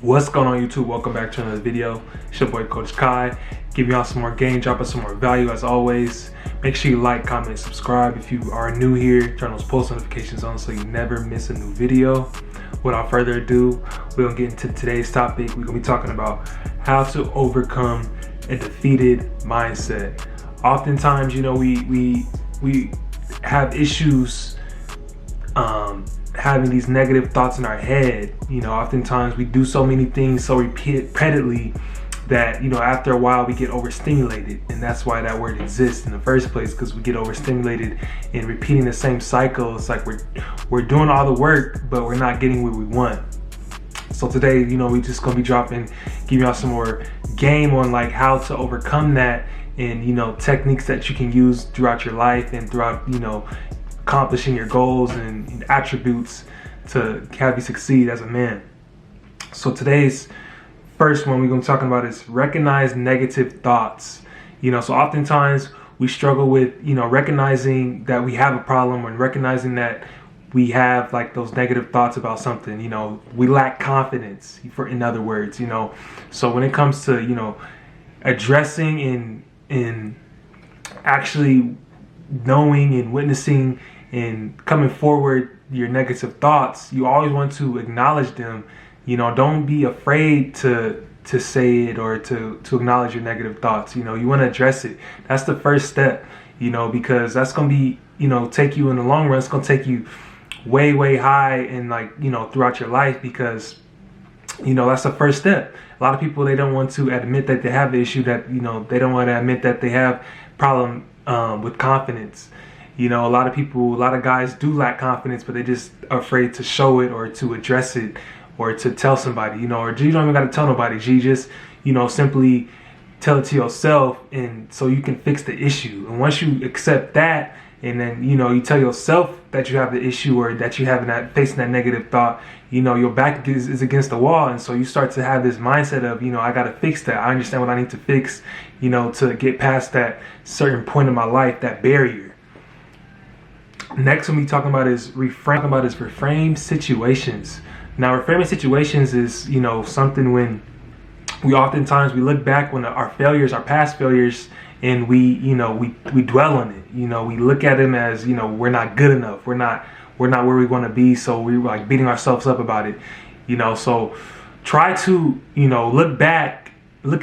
What's going on YouTube? Welcome back to another video. It's your boy Coach Kai, giving y'all some more game, dropping some more value as always. Make sure you like, comment, and subscribe if you are new here. Turn those post notifications on so you never miss a new video. Without further ado, we're gonna get into today's topic. We're gonna be talking about how to overcome a defeated mindset. Oftentimes, you know, we have issues having these negative thoughts in our head. You know, oftentimes we do so many things so repeatedly that, you know, after a while we get overstimulated, and that's why that word exists in the first place, because we get overstimulated in repeating the same cycle. It's like we're doing all the work, but we're not getting what we want. So today, you know, we just gonna be giving y'all some more game on like how to overcome that, and, you know, techniques that you can use throughout your life and throughout, you know, accomplishing your goals and attributes to have you succeed as a man. So today's first one we're going to be talking about is recognize negative thoughts. You know, so oftentimes we struggle with, you know, recognizing that we have a problem and recognizing that we have like those negative thoughts about something. You know, we lack confidence, in other words, you know. So when it comes to, you know, addressing and actually knowing and witnessing and coming forward your negative thoughts, you always want to acknowledge them. You know, don't be afraid to say it or to acknowledge your negative thoughts. You know, you want to address it. That's the first step, you know, because that's going to be, you know, take you in the long run. It's going to take you way high and, like, you know, throughout your life, because, you know, that's the first step. A lot of people, they don't want to admit that they have the issue, that, you know, they don't want to admit that they have problem with confidence. You know, a lot of guys do lack confidence, but they just are afraid to show it or to address it or to tell somebody, you know, or you don't even got to tell nobody. G, just, you know, simply tell it to yourself, and so you can fix the issue. And once you accept that, and then, you know, you tell yourself that you have the issue or that you have facing that negative thought, you know, your back is against the wall. And so you start to have this mindset of, you know, I got to fix that. I understand what I need to fix, you know, to get past that certain point in my life, that barrier. Next, what we're talking about is reframe situations. Now, reframing situations is, you know, something when we look back when our past failures, and we dwell on it. You know, we look at them as, you know, we're not good enough. We're not where we want to be. So we're like beating ourselves up about it. You know, so try to, you know, look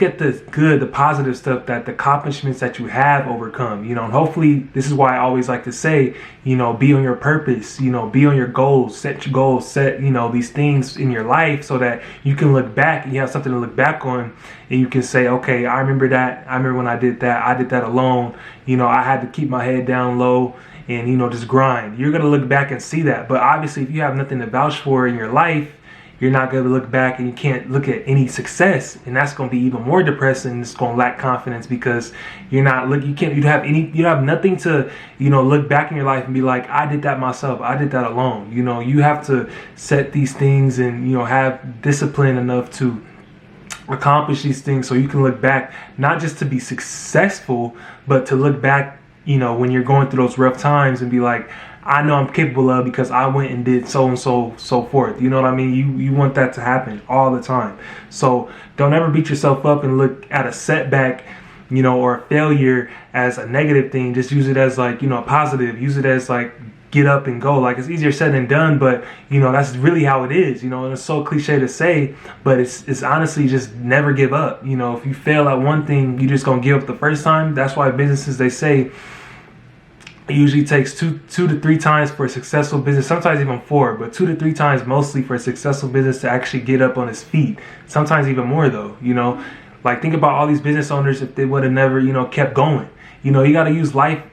at the good, the positive stuff, that the accomplishments that you have overcome, you know. And hopefully, this is why I always like to say, you know, be on your purpose, you know, be on your goals, set, you know, these things in your life so that you can look back and you have something to look back on, and you can say, okay, I remember that. I remember when I did that alone. You know, I had to keep my head down low and, you know, just grind. You're going to look back and see that. But obviously, if you have nothing to vouch for in your life, you're not going to look back, and you can't look at any success, and that's going to be even more depressing. It's going to lack confidence because you have nothing to, you know, look back in your life and be like, I did that myself. I did that alone. You know, you have to set these things and, you know, have discipline enough to accomplish these things so you can look back, not just to be successful, but to look back, you know, when you're going through those rough times and be like, I know I'm capable of, because I went and did so and so forth. You know what I mean? You want that to happen all the time. So don't ever beat yourself up and look at a setback, you know, or a failure as a negative thing. Just use it as, like, you know, a positive. Use it as like, get up and go. Like, it's easier said than done, but, you know, that's really how it is. You know, and it's so cliche to say, but it's honestly just never give up. You know, if you fail at one thing, you just gonna give up the first time. That's why businesses, they say, it usually takes two to three times for a successful business, sometimes even 4, but 2 to 3 times mostly for a successful business to actually get up on its feet. Sometimes even more, though, you know. Like, think about all these business owners, if they would have never, you know, kept going. You know, you got to use life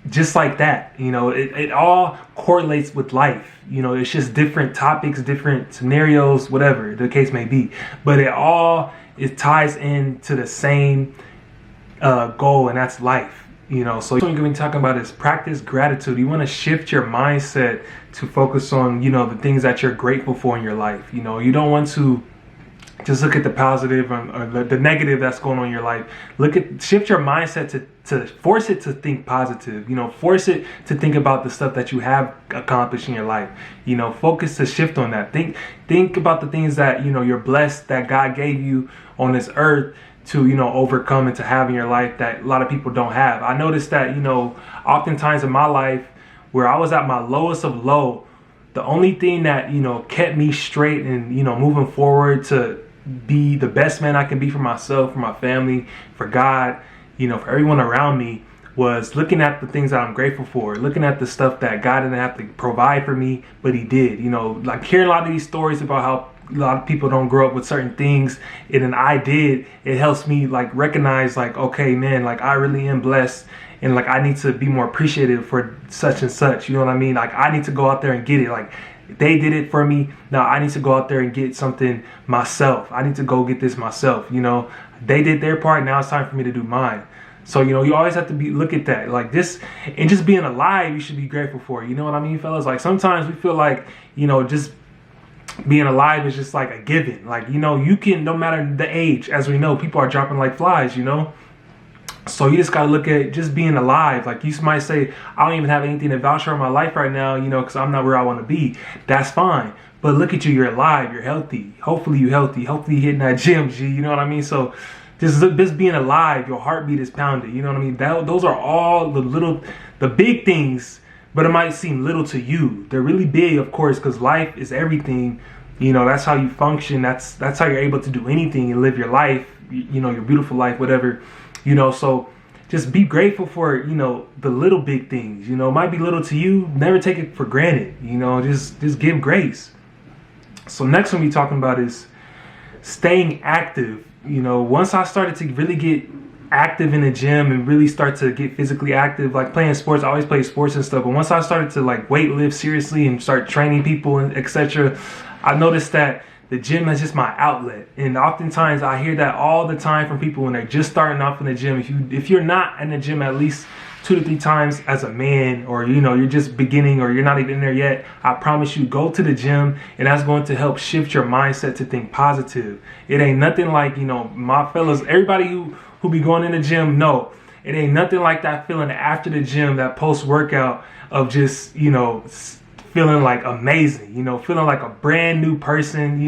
just like that. You know, it all correlates with life. You know, it's just different topics, different scenarios, whatever the case may be. But it ties into the same goal, and that's life. You know, so what we're going to be talking about is practice gratitude. You want to shift your mindset to focus on, you know, the things that you're grateful for in your life. You know, you don't want to Just look at the positive or the negative that's going on in your life. Shift your mindset to force it to think positive. Force it to think about the stuff that you have accomplished in your life. Focus to shift on that. Think about the things that you're blessed that God gave you on this earth to overcome and to have in your life that a lot of people don't have. I noticed that oftentimes in my life where I was at my lowest of low, the only thing that kept me straight and moving forward to be the best man I can be for myself, for my family, for God, for everyone around me, was looking at the things that I'm grateful for, looking at the stuff that God didn't have to provide for me, but he did. Like hearing a lot of these stories about how a lot of people don't grow up with certain things, and then I did. It helps me like recognize like, okay, man, like I really am blessed, and like I need to be more appreciative for such and such. You know what I mean? Like I need to go out there and get it. Like they did it for me. Now I need to go out there and get something myself. I need to go get this myself. They did their part. Now it's time for me to do mine. So, you always have to look at that like this, and just being alive, you should be grateful for. You know what I mean, fellas? Like sometimes we feel like, just being alive is just like a given. Like, you can, no matter the age, as we know, people are dropping like flies, So you just got to look at just being alive. Like you might say, I don't even have anything to vouch for in my life right now, because I'm not where I want to be. That's fine. But look at you, you're alive, you're healthy. Hopefully you're healthy. Hopefully you're hitting that gym, G. You know what I mean? So just being alive, your heartbeat is pounded. You know what I mean? Those are all the big things, but it might seem little to you. They're really big, of course, because life is everything. That's how you function. That's how you're able to do anything and live your life, your beautiful life, whatever. So just be grateful for, the little big things. It might be little to you. Never take it for granted. Just give grace. So next one we're talking about is staying active. Once I started to really get active in the gym and really start to get physically active, like playing sports, I always play sports and stuff. But once I started to like weight lift seriously and start training people and etc., I noticed that the gym is just my outlet. And oftentimes I hear that all the time from people when they're just starting off in the gym. If you're not in the gym at least 2 to 3 times as a man, or you're just beginning, or you're not even in there yet, I promise you, go to the gym, and that's going to help shift your mindset to think positive. It ain't nothing like, my fellas, everybody who be going in the gym, no, it ain't nothing like that feeling after the gym, that post workout of just, feeling like amazing, feeling like a brand new person,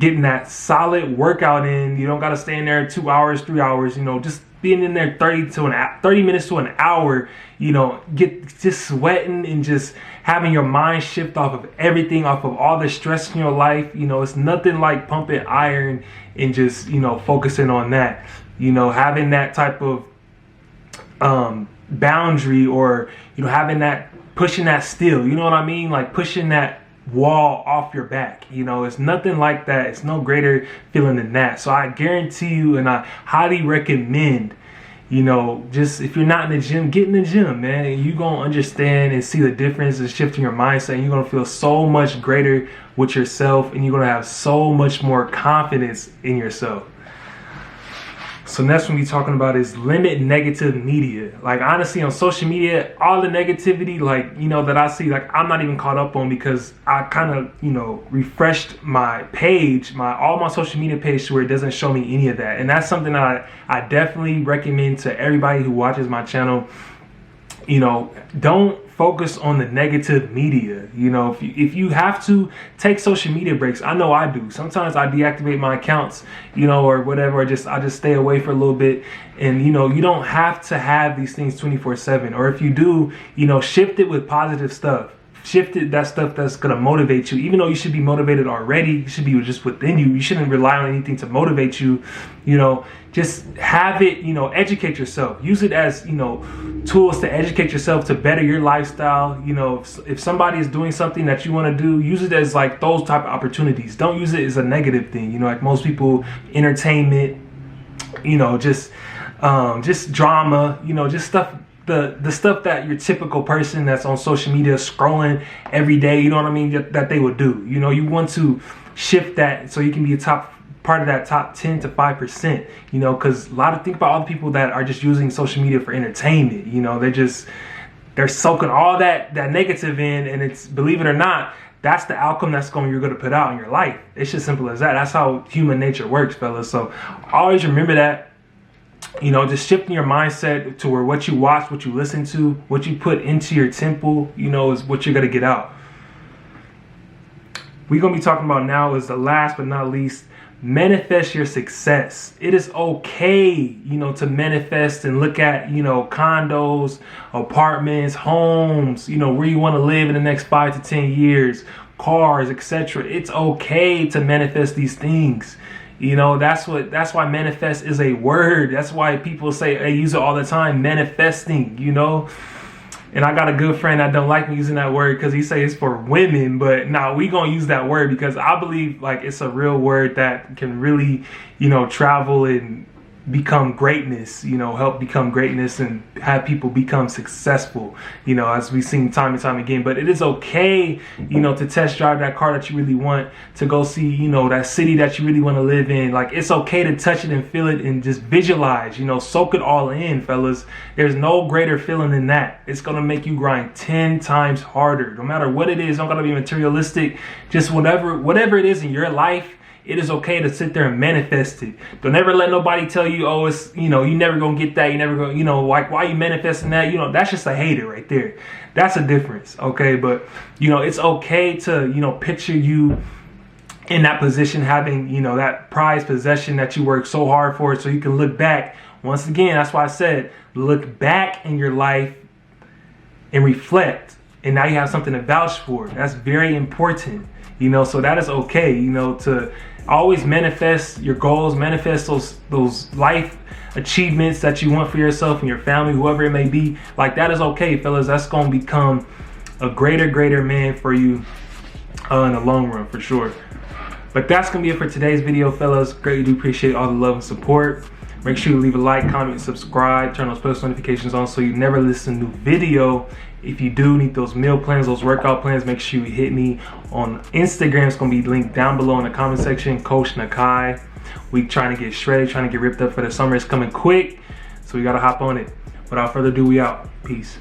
getting that solid workout in. You don't got to stay in there 2 hours, 3 hours, just being in there 30 minutes to an hour, get just sweating and just having your mind shift off of everything, off of all the stress in your life. It's nothing like pumping iron and just, focusing on that, having that type of boundary, or, having that, pushing that steel, you know what I mean? Like pushing that wall off your back. It's nothing like that. It's no greater feeling than that. So I guarantee you, and I highly recommend, just if you're not in the gym, get in the gym, man, and you're going to understand and see the difference and shifting your mindset, and you're going to feel so much greater with yourself, and you're going to have so much more confidence in yourself. So next one we're talking about is limit negative media. Like honestly, on social media, all the negativity, like, that I see, like I'm not even caught up on, because I kind of, refreshed my page, all my social media page, to where it doesn't show me any of that. And that's something that I definitely recommend to everybody who watches my channel. Don't focus on the negative media. If you have to, take social media breaks. I know I do. Sometimes I deactivate my accounts, or whatever, or I just stay away for a little bit. And you don't have to have these things 24/7. Or if you do, shift it with positive stuff. Shift it, that stuff that's gonna motivate you. Even though you should be motivated already, you should be just within you. You shouldn't rely on anything to motivate you. Just have it, educate yourself. Use it as, tools to educate yourself, to better your lifestyle. If somebody is doing something that you want to do, use it as like those type of opportunities. Don't use it as a negative thing. Like most people, entertainment, just drama, just stuff. The stuff that your typical person that's on social media scrolling every day, you know what I mean, that they would do. You want to shift that so you can be a part of that top 10 to 5%, because think about all the people that are just using social media for entertainment. They're soaking all that negative in, and it's, believe it or not, that's the outcome you're gonna put out in your life. It's just simple as that. That's how human nature works, fellas. So always remember that. You know, just shifting your mindset to where what you watch, what you listen to, what you put into your temple, you know, is what you're gonna get out. We're gonna be talking about now is the last but not least, manifest your success. It is okay, you know, to manifest and look at, you know, condos, apartments, homes, you know, where you want to live in the next 5 to 10 years, cars, etc. It's okay to manifest these things. You know, that's why manifest is a word. That's why people say, they use it all the time, manifesting, you know. And I got a good friend that don't like me using that word because he say it's for women, but now we gonna use that word because I believe like it's a real word that can really, you know, travel and become greatness, you know, help become greatness and have people become successful, you know, as we've seen time and time again. But it is okay, you know, to test drive that car that you really want, to go see, you know, that city that you really want to live in. Like, it's okay to touch it and feel it and just visualize, you know, soak it all in, fellas. There's no greater feeling than that. It's going to make you grind 10 times harder. No matter what it is, don't got to be materialistic. Just whatever it is in your life, it is okay to sit there and manifest it. Don't ever let nobody tell you, oh, it's, you know, you never gonna get that. You never gonna, you know, like, why are you manifesting that? You know, that's just a hater right there. That's a difference, okay? But, you know, it's okay to, you know, picture you in that position, having, you know, that prized possession that you worked so hard for, so you can look back. Once again, that's why I said, look back in your life and reflect. And now you have something to vouch for. That's very important. You know, so that is okay, you know, to always manifest your goals, manifest those life achievements that you want for yourself and your family, whoever it may be. Like, that is okay, fellas. That's going to become a greater man for you in the long run, for sure. But that's going to be it for today's video, fellas. Greatly do appreciate all the love and support. Make sure you leave a like, comment, subscribe, turn those post notifications on so you never miss a new video. If you do need those meal plans, those workout plans, make sure you hit me on Instagram. It's going to be linked down below in the comment section, Coach Nakai. We trying to get shredded, trying to get ripped up for the summer. It's coming quick, so we got to hop on it. Without further ado, we out. Peace.